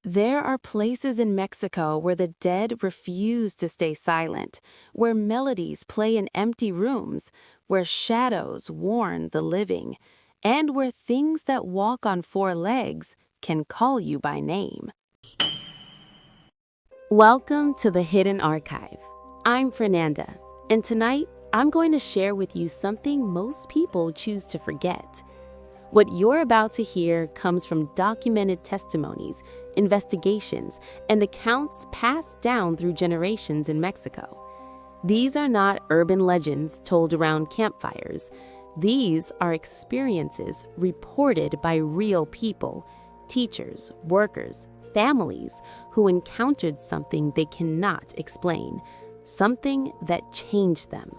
There are places in Mexico where the dead refuse to stay silent, where melodies play in empty rooms, where shadows warn the living, and where things that walk on four legs can call you by name. Welcome to the Hidden Archive. I'm Fernanda, and tonight I'm going to share with you something most people choose to forget. What you're about to hear comes from documented testimonies, investigations, and accounts passed down through generations in Mexico. These are not urban legends told around campfires. These are experiences reported by real people, teachers, workers, families who encountered something they cannot explain, something that changed them.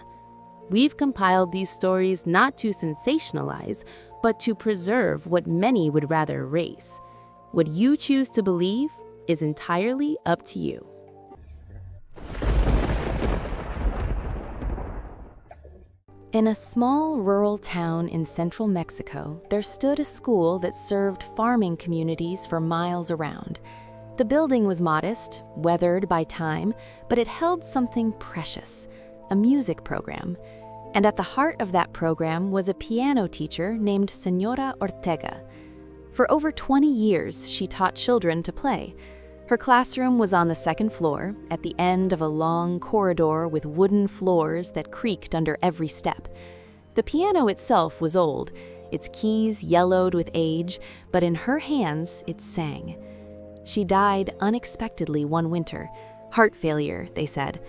We've compiled these stories not to sensationalize, but to preserve what many would rather erase. What you choose to believe is entirely up to you. In a small rural town in central Mexico, there stood a school that served farming communities for miles around. The building was modest, weathered by time, but it held something precious, a music program. And at the heart of that program was a piano teacher named Señora Ortega. For over 20 years, she taught children to play. Her classroom was on the second floor, at the end of a long corridor with wooden floors that creaked under every step. The piano itself was old, its keys yellowed with age, but in her hands it sang. She died unexpectedly one winter. Heart failure, they said.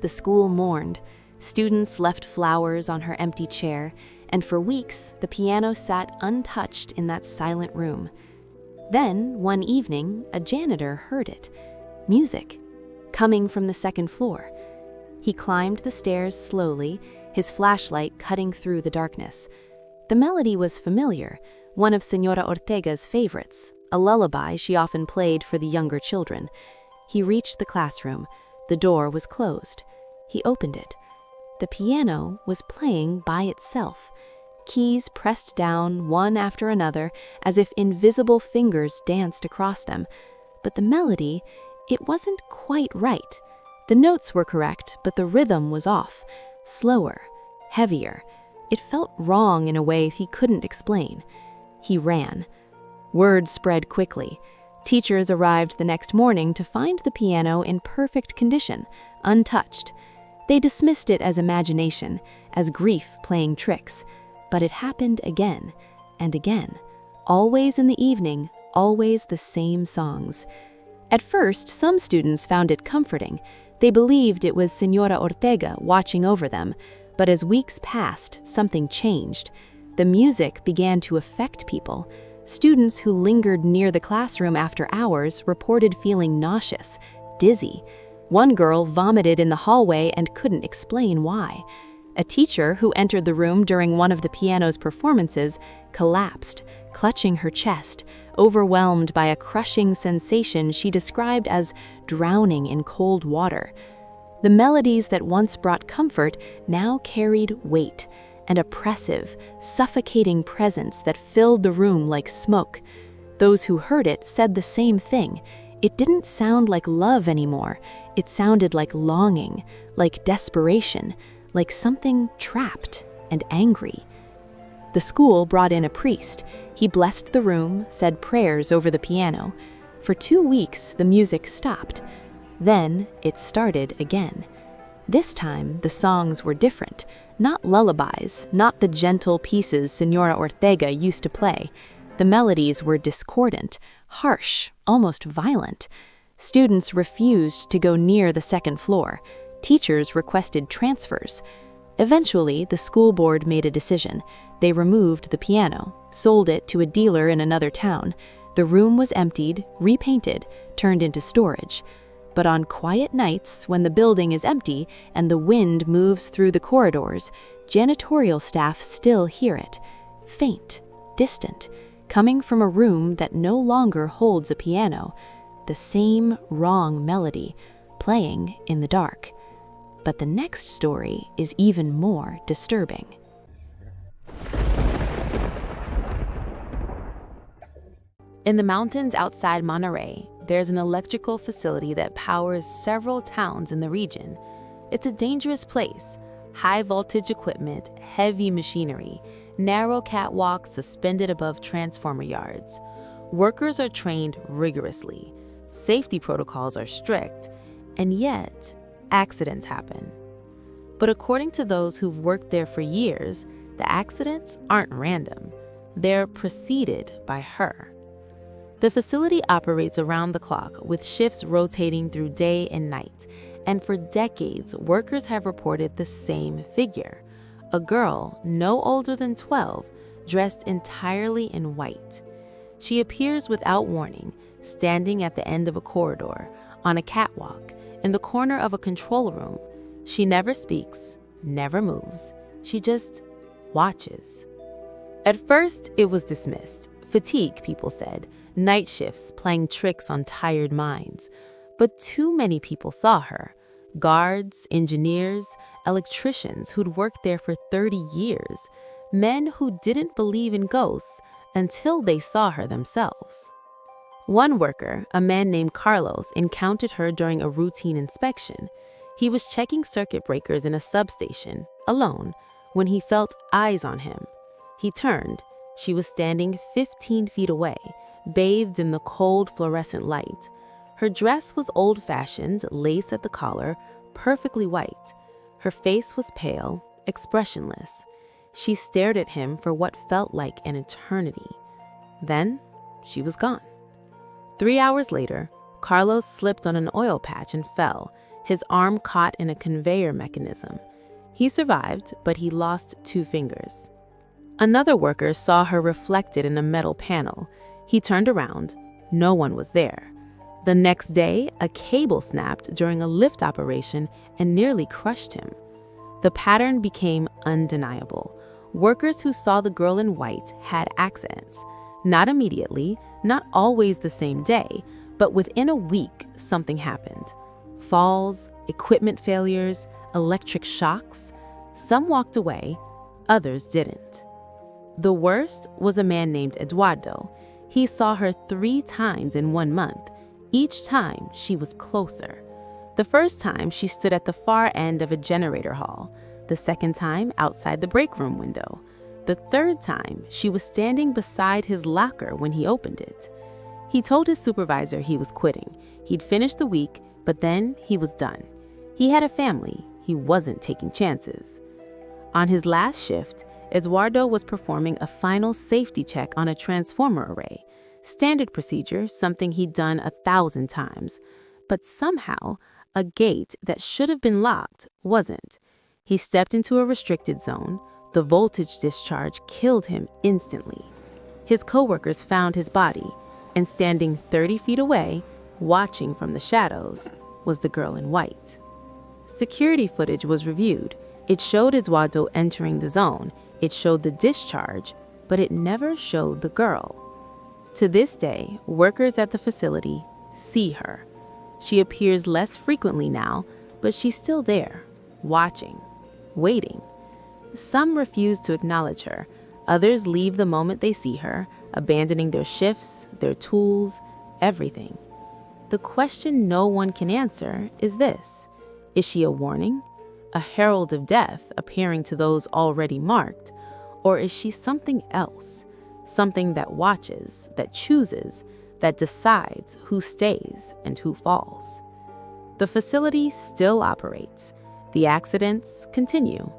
The school mourned. Students left flowers on her empty chair, and for weeks the piano sat untouched in that silent room. Then, one evening, a janitor heard it. Music, coming from the second floor. He climbed the stairs slowly, his flashlight cutting through the darkness. The melody was familiar, one of Señora Ortega's favorites, a lullaby she often played for the younger children. He reached the classroom. The door was closed. He opened it. The piano was playing by itself, keys pressed down one after another as if invisible fingers danced across them. But the melody, it wasn't quite right. The notes were correct, but the rhythm was off, slower, heavier. It felt wrong in a way he couldn't explain. He ran. Word spread quickly. Teachers arrived the next morning to find the piano in perfect condition, untouched. They dismissed it as imagination, as grief playing tricks. But it happened again and again. Always in the evening, always the same songs. At first, some students found it comforting. They believed it was Señora Ortega watching over them. But as weeks passed, something changed. The music began to affect people. Students who lingered near the classroom after hours reported feeling nauseous, dizzy. One girl vomited in the hallway and couldn't explain why. A teacher who entered the room during one of the piano's performances collapsed, clutching her chest, overwhelmed by a crushing sensation she described as drowning in cold water. The melodies that once brought comfort now carried weight, an oppressive, suffocating presence that filled the room like smoke. Those who heard it said the same thing. It didn't sound like love anymore. It sounded like longing, like desperation, like something trapped and angry. The school brought in a priest. He blessed the room, said prayers over the piano. For 2 weeks, the music stopped. Then it started again. This time, the songs were different. Not lullabies, not the gentle pieces Señora Ortega used to play. The melodies were discordant, harsh, almost violent. Students refused to go near the second floor. Teachers requested transfers. Eventually, the school board made a decision. They removed the piano, sold it to a dealer in another town. The room was emptied, repainted, turned into storage. But on quiet nights, when the building is empty and the wind moves through the corridors, janitorial staff still hear it. Faint, distant, coming from a room that no longer holds a piano, the same wrong melody, playing in the dark. But the next story is even more disturbing. In the mountains outside Monterrey, there's an electrical facility that powers several towns in the region. It's a dangerous place. High voltage equipment, heavy machinery, narrow catwalks suspended above transformer yards. Workers are trained rigorously. Safety protocols are strict, and yet accidents happen. But according to those who've worked there for years, the accidents aren't random. They're preceded by her. The facility operates around the clock with shifts rotating through day and night, and for decades, workers have reported the same figure. A girl no older than 12, dressed entirely in white. She appears without warning, standing at the end of a corridor, on a catwalk, in the corner of a control room. She never speaks, never moves. She just watches. At first, it was dismissed. Fatigue, people said. Night shifts playing tricks on tired minds. But too many people saw her. Guards, engineers, electricians who'd worked there for 30 years. Men who didn't believe in ghosts until they saw her themselves. One worker, a man named Carlos, encountered her during a routine inspection. He was checking circuit breakers in a substation, alone, when he felt eyes on him. He turned. She was standing 15 feet away, bathed in the cold fluorescent light. Her dress was old-fashioned, lace at the collar, perfectly white. Her face was pale, expressionless. She stared at him for what felt like an eternity. Then, she was gone. 3 hours later, Carlos slipped on an oil patch and fell, his arm caught in a conveyor mechanism. He survived, but he lost 2 fingers. Another worker saw her reflected in a metal panel. He turned around. No one was there. The next day, a cable snapped during a lift operation and nearly crushed him. The pattern became undeniable. Workers who saw the girl in white had accidents. Not immediately, not always the same day, but within a week, something happened. Falls, equipment failures, electric shocks. Some walked away, others didn't. The worst was a man named Eduardo. He saw her 3 times in 1 month. Each time, she was closer. The first time, she stood at the far end of a generator hall. The second time, outside the break room window. The third time, she was standing beside his locker when he opened it. He told his supervisor he was quitting. He'd finished the week, but then he was done. He had a family. He wasn't taking chances. On his last shift, Eduardo was performing a final safety check on a transformer array. Standard procedure, something he'd done 1,000 times. But somehow, a gate that should have been locked wasn't. He stepped into a restricted zone. The voltage discharge killed him instantly. His coworkers found his body, and standing 30 feet away, watching from the shadows, was the girl in white. Security footage was reviewed. It showed Eduardo entering the zone. It showed the discharge, but it never showed the girl. To this day, workers at the facility see her. She appears less frequently now, but she's still there, watching, waiting. Some refuse to acknowledge her. Others leave the moment they see her, abandoning their shifts, their tools, everything. The question no one can answer is this: is she a warning? A herald of death appearing to those already marked? Or is she something else? Something that watches, that chooses, that decides who stays and who falls. The facility still operates. The accidents continue.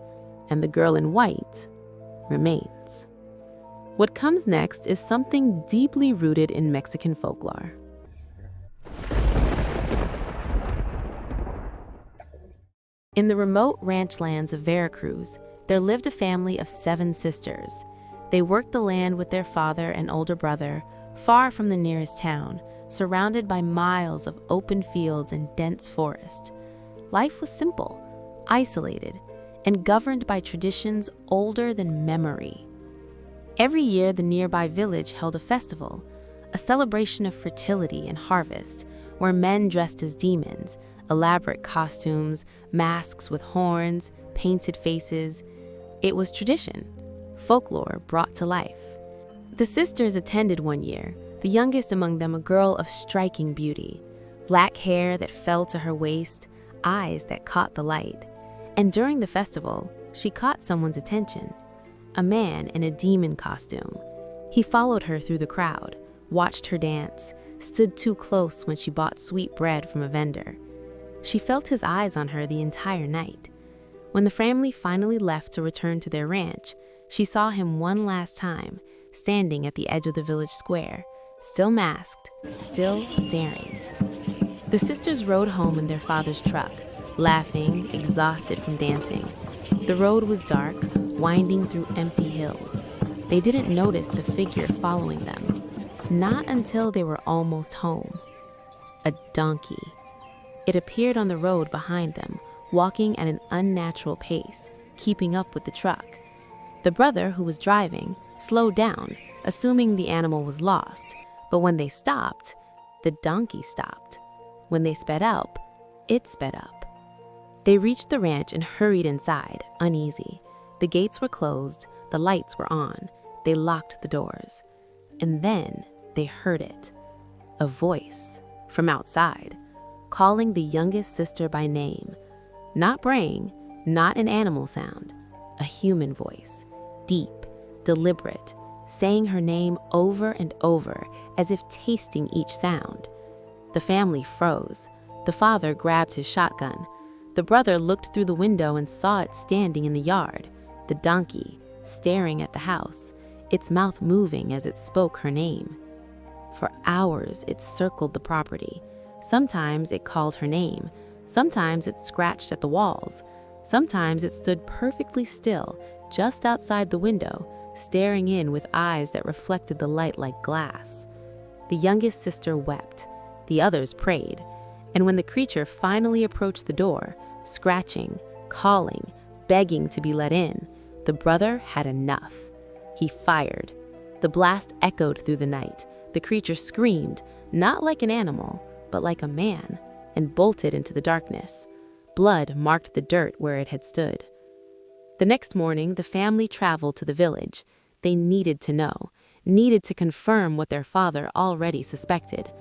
And the girl in white remains. What comes next is something deeply rooted in Mexican folklore. In the remote ranch lands of Veracruz, there lived a family of 7 sisters. They worked the land with their father and older brother, far from the nearest town, surrounded by miles of open fields and dense forest. Life was simple, isolated, and governed by traditions older than memory. Every year, the nearby village held a festival, a celebration of fertility and harvest, where men dressed as demons, elaborate costumes, masks with horns, painted faces. It was tradition, folklore brought to life. The sisters attended one year, The youngest among them a girl of striking beauty, black hair that fell to her waist, eyes that caught the light. And during the festival, she caught someone's attention, a man in a demon costume. He followed her through the crowd, watched her dance, stood too close when she bought sweet bread from a vendor. She felt his eyes on her the entire night. When the family finally left to return to their ranch, she saw him one last time, standing at the edge of the village square, still masked, still staring. The sisters rode home in their father's truck, laughing, exhausted from dancing. The road was dark, winding through empty hills. They didn't notice the figure following them, not until they were almost home. A donkey. It appeared on the road behind them, walking at an unnatural pace, keeping up with the truck. The brother, who was driving, slowed down, assuming the animal was lost. But when they stopped, the donkey stopped. When they sped up, it sped up. They reached the ranch and hurried inside, uneasy. The gates were closed, the lights were on. They locked the doors. And then they heard it. A voice from outside, calling the youngest sister by name. Not braying, not an animal sound, a human voice, deep, deliberate, saying her name over and over as if tasting each sound. The family froze. The father grabbed his shotgun. The brother looked through the window and saw it standing in the yard, the donkey, staring at the house, its mouth moving as it spoke her name. For hours it circled the property. Sometimes it called her name. Sometimes it scratched at the walls. Sometimes it stood perfectly still, just outside the window, staring in with eyes that reflected the light like glass. The youngest sister wept. The others prayed. And when the creature finally approached the door, scratching, calling, begging to be let in, the brother had enough. He fired. The blast echoed through the night. The creature screamed, not like an animal, but like a man, and bolted into the darkness. Blood marked the dirt where it had stood. The next morning, the family traveled to the village. They needed to know, needed to confirm what their father already suspected.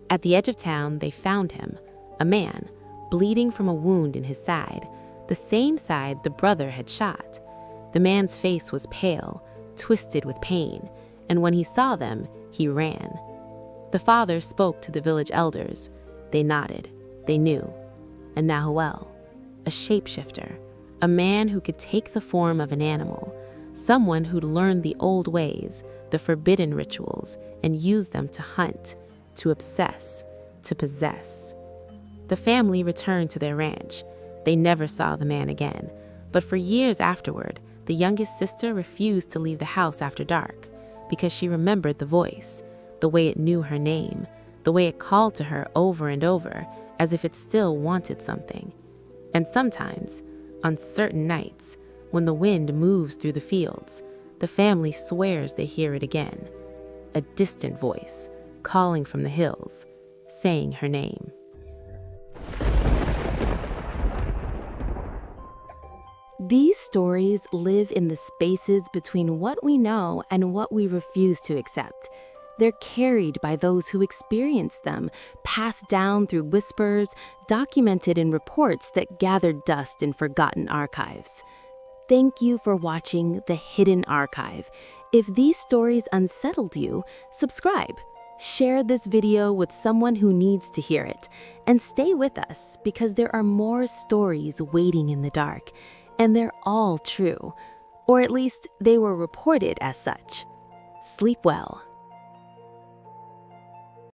At the edge of town, they found him, a man, bleeding from a wound in his side, the same side the brother had shot. The man's face was pale, twisted with pain, and when he saw them, he ran. The father spoke to the village elders. They nodded. They knew. A Nahual, a shapeshifter, a man who could take the form of an animal, someone who'd learned the old ways, the forbidden rituals, and use them to hunt, to obsess, to possess. The family returned to their ranch. They never saw the man again, but for years afterward, the youngest sister refused to leave the house after dark because she remembered the voice, the way it knew her name, the way it called to her over and over as if it still wanted something. And sometimes, on certain nights, when the wind moves through the fields, the family swears they hear it again, a distant voice calling from the hills, saying her name. These stories live in the spaces between what we know and what we refuse to accept. They're carried by those who experience them, passed down through whispers, documented in reports that gathered dust in forgotten archives. Thank you for watching The Hidden Archive. If these stories unsettled you, subscribe. Share this video with someone who needs to hear it. And stay with us because there are more stories waiting in the dark. And they're all true. Or at least they were reported as such. Sleep well.